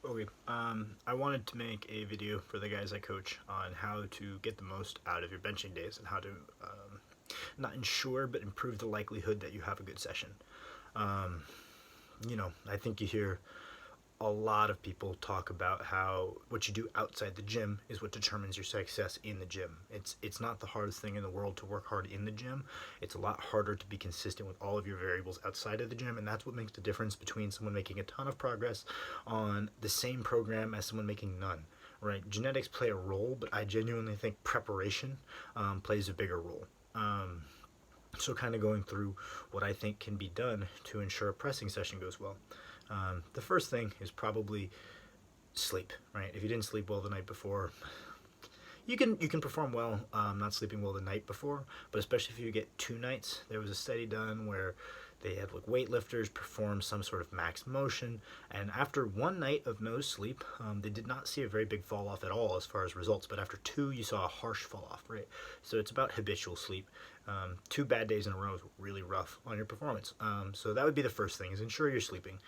Okay, I wanted to make a video for the guys I coach on how to get the most out of your benching days and how to not ensure but improve the likelihood that you have a good session. Um, I think you hear a lot of people talk about how what you do outside the gym is what determines your success in the gym. It's not the hardest thing in the world to work hard in the gym. It's a lot harder to be consistent with all of your variables outside of the gym, and that's what makes the difference between someone making a ton of progress on the same program as someone making none. Right? Genetics play a role, but I genuinely think preparation plays a bigger role. So kind of going through what I think can be done to ensure a pressing session goes well. The first thing is probably sleep, right? If you didn't sleep well the night before, you can perform well not sleeping well the night before, but especially if you get 2 nights. There was a study done where they had like weightlifters perform some sort of max motion, and after 1 night of no sleep, they did not see a very big fall off at all as far as results. But after two, you saw a harsh fall off, right? So it's about habitual sleep. 2 bad days in a row is really rough on your performance. So that would be the first thing: is ensure you're sleeping.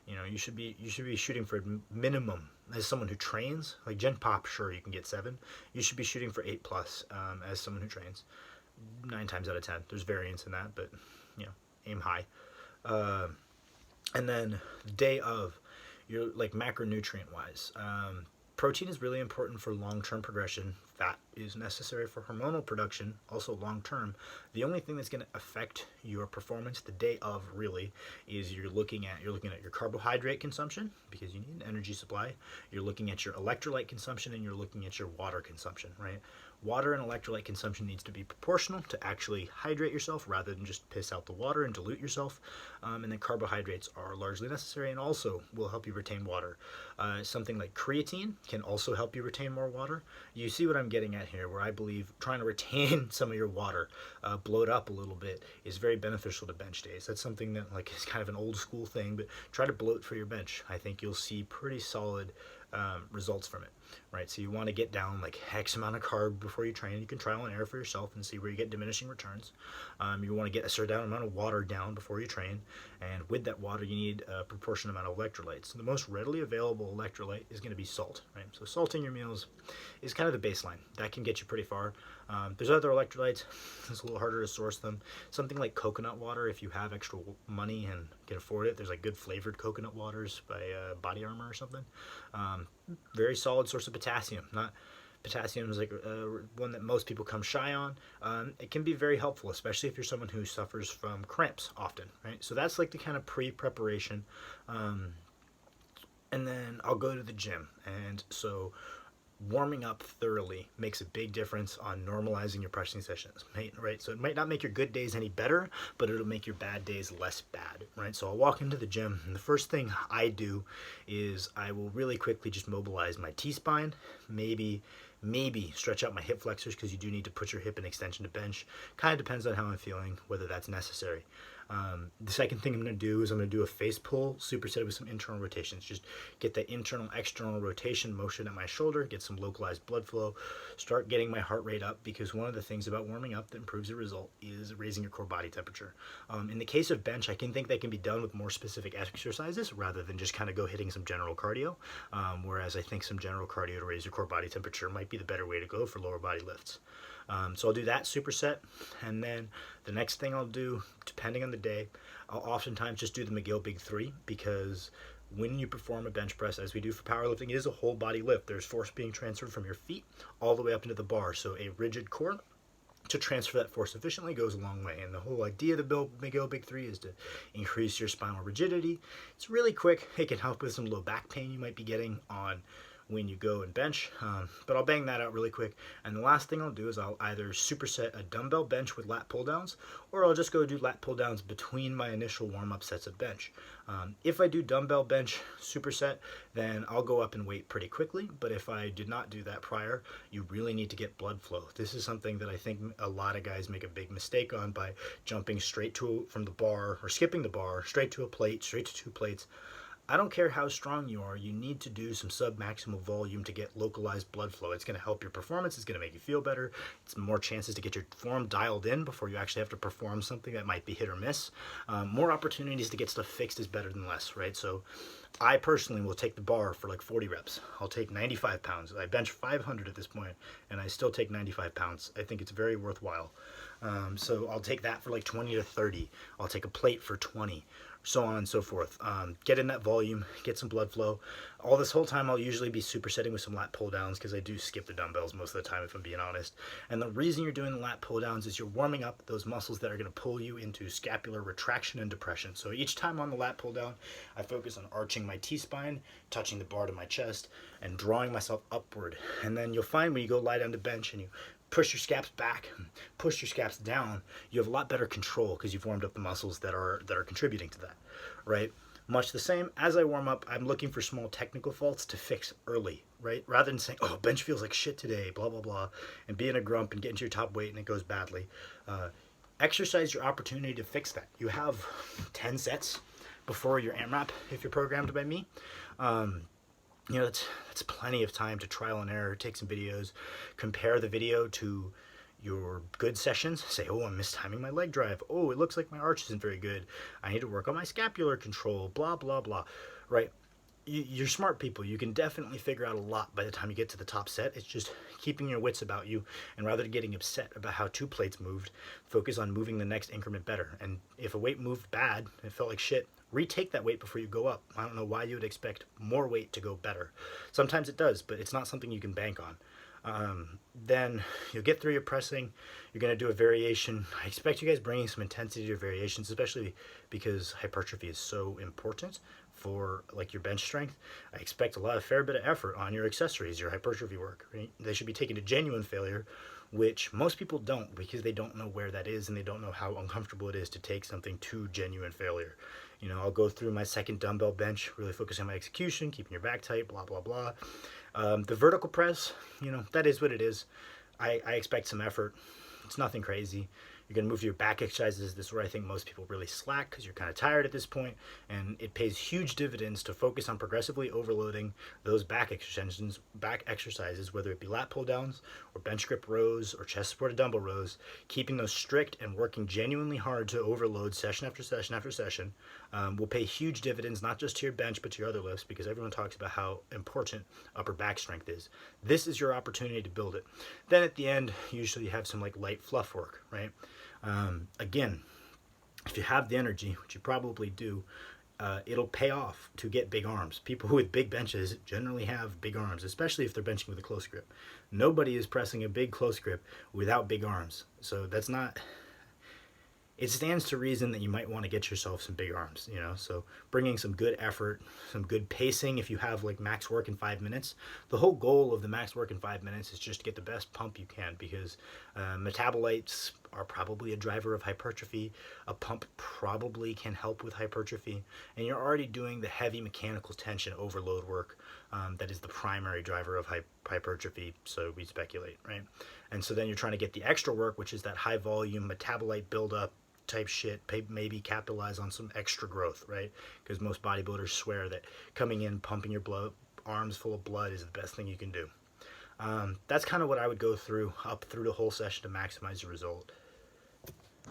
You should be shooting for minimum as someone who trains. Like Gen Pop, sure you can get 7. You should be shooting for 8 plus as someone who trains. 9 times out of 10, there's variance in that, but aim high. Uh, and then the day of, you're like macronutrient wise. Protein is really important for long-term progression. Fat is necessary for hormonal production, also long-term. The only thing that's going to affect your performance the day of really is you're looking at your carbohydrate consumption because you need an energy supply. You're looking at your electrolyte consumption and you're looking at your water consumption, right? Water and electrolyte consumption needs to be proportional to actually hydrate yourself rather than just piss out the water and dilute yourself. And then carbohydrates are largely necessary and also will help you retain water. Something like creatine can also help you retain more water. You see what I'm getting at here, where I believe trying to retain some of your water, blow it up a little bit, is very beneficial to bench days. That's something that like is kind of an old school thing, but try to bloat for your bench. I think you'll see pretty solid results from it, right? So you want to get down like X amount of carb before you train. You can trial and error for yourself and see where you get diminishing returns. You want to get a certain amount of water down before you train, and with that water you need a proportionate amount of electrolytes. So the most readily available electrolyte is going to be salt, right? So salting your meals is kind of the baseline. That can get you pretty far. There's other electrolytes. It's a little harder to source them. Something like coconut water, if you have extra money and can afford it. There's like good flavored coconut waters by Body Armor or something. Very solid source of potassium. Not Potassium is like one that most people come shy on. It can be very helpful, especially if you're someone who suffers from cramps often, right? So that's like the kind of pre-preparation. And then I'll go to the gym, and so warming up thoroughly makes a big difference on normalizing your pressing sessions, right? So it might not make your good days any better, but it'll make your bad days less bad, right? So I'll walk into the gym, and the first thing I do is I will really quickly just mobilize my T-spine, maybe stretch out my hip flexors because you do need to put your hip in extension to bench. Kind of depends on how I'm feeling, whether that's necessary. The second thing I'm going to do is I'm going to do a face pull superset with some internal rotations. Just get the internal external rotation motion at my shoulder, get some localized blood flow, start getting my heart rate up, because one of the things about warming up that improves the result is raising your core body temperature. In the case of bench, I can think that can be done with more specific exercises rather than just kind of go hitting some general cardio, whereas I think some general cardio to raise your core body temperature might be the better way to go for lower body lifts. So I'll do that superset, and then the next thing I'll do, depending on the day, I'll oftentimes just do the McGill Big 3, because when you perform a bench press, as we do for powerlifting, it is a whole body lift. There's force being transferred from your feet all the way up into the bar, so a rigid core to transfer that force efficiently goes a long way. And the whole idea of the McGill Big 3 is to increase your spinal rigidity. It's really quick. It can help with some low back pain you might be getting on when you go and bench, but I'll bang that out really quick. And the last thing I'll do is I'll either superset a dumbbell bench with lat pull downs, or I'll just go do lat pull downs between my initial warm-up sets of bench. If I do dumbbell bench superset, then I'll go up in weight pretty quickly, but if I did not do that prior, you really need to get blood flow. This is something that I think a lot of guys make a big mistake on by jumping straight from the bar, or skipping the bar, straight to a plate, straight to 2 plates. I don't care how strong you are, you need to do some sub-maximal volume to get localized blood flow. It's going to help your performance, it's going to make you feel better, it's more chances to get your form dialed in before you actually have to perform something that might be hit or miss. More opportunities to get stuff fixed is better than less, right? So I personally will take the bar for like 40 reps. I'll take 95 pounds. I bench 500 at this point, and I still take 95 pounds. I think it's very worthwhile. So I'll take that for like 20 to 30. I'll take a plate for 20, so on and so forth. Get in that volume, get some blood flow. All this whole time I'll usually be supersetting with some lat pull downs because I do skip the dumbbells most of the time, if I'm being honest. And the reason you're doing the lat pull downs is you're warming up those muscles that are going to pull you into scapular retraction and depression. So each time on the lat pull down, I focus on arching my T-spine, touching the bar to my chest, and drawing myself upward. And then you'll find when you go lie down to bench and you push your scaps back, push your scaps down, you have a lot better control because you've warmed up the muscles that are contributing to that, right? Much the same, as I warm up, I'm looking for small technical faults to fix early, right? Rather than saying, oh, bench feels like shit today, blah, blah, blah, and being a grump and getting to your top weight and it goes badly. Exercise your opportunity to fix that. You have 10 sets before your AMRAP if you're programmed by me. You know, that's plenty of time to trial and error, take some videos, compare the video to your good sessions. Say, oh, I'm mistiming my leg drive. Oh, it looks like my arch isn't very good. I need to work on my scapular control, blah, blah, blah, right? You're smart people. You can definitely figure out a lot by the time you get to the top set. It's just keeping your wits about you, and rather than getting upset about how 2 plates moved, focus on moving the next increment better. And if a weight moved bad, it felt like shit, retake that weight before you go up. I don't know why you would expect more weight to go better. Sometimes it does, but it's not something you can bank on. Then you'll get through your pressing. You're going to do a variation. I expect you guys bringing some intensity to your variations, especially because hypertrophy is so important for like your bench strength. I expect a fair bit of effort on your accessories, your hypertrophy work, right? They should be taken to genuine failure, which most people don't because they don't know where that is and they don't know how uncomfortable it is to take something to genuine failure. You know, I'll go through my second dumbbell bench, really focus on my execution, keeping your back tight, blah, blah, blah. The vertical press, you know, that is what it is. I expect some effort. It's nothing crazy. You're going to move to your back exercises. This is where I think most people really slack because you're kind of tired at this point, and it pays huge dividends to focus on progressively overloading those back exercises, whether it be lat pull downs or bench grip rows or chest supported dumbbell rows, keeping those strict and working genuinely hard to overload session after session after session will pay huge dividends, not just to your bench, but to your other lifts, because everyone talks about how important upper back strength is. This is your opportunity to build it. Then at the end, usually you have some like light fluff work, right? Again, if you have the energy, which you probably do, it'll pay off to get big arms. People with big benches generally have big arms, especially if they're benching with a close grip. Nobody is pressing a big close grip without big arms. So that's not... It stands to reason that you might want to get yourself some big arms, you know, so bringing some good effort, some good pacing if you have like max work in 5 minutes. The whole goal of the max work in 5 minutes is just to get the best pump you can because metabolites are probably a driver of hypertrophy. A pump probably can help with hypertrophy, and you're already doing the heavy mechanical tension overload work that is the primary driver of hypertrophy, so we speculate, right? And so then you're trying to get the extra work, which is that high volume metabolite buildup type shit, maybe capitalize on some extra growth, right? Because most bodybuilders swear that coming in, pumping your arms full of blood is the best thing you can do. That's kind of what I would go through, up through the whole session to maximize the result.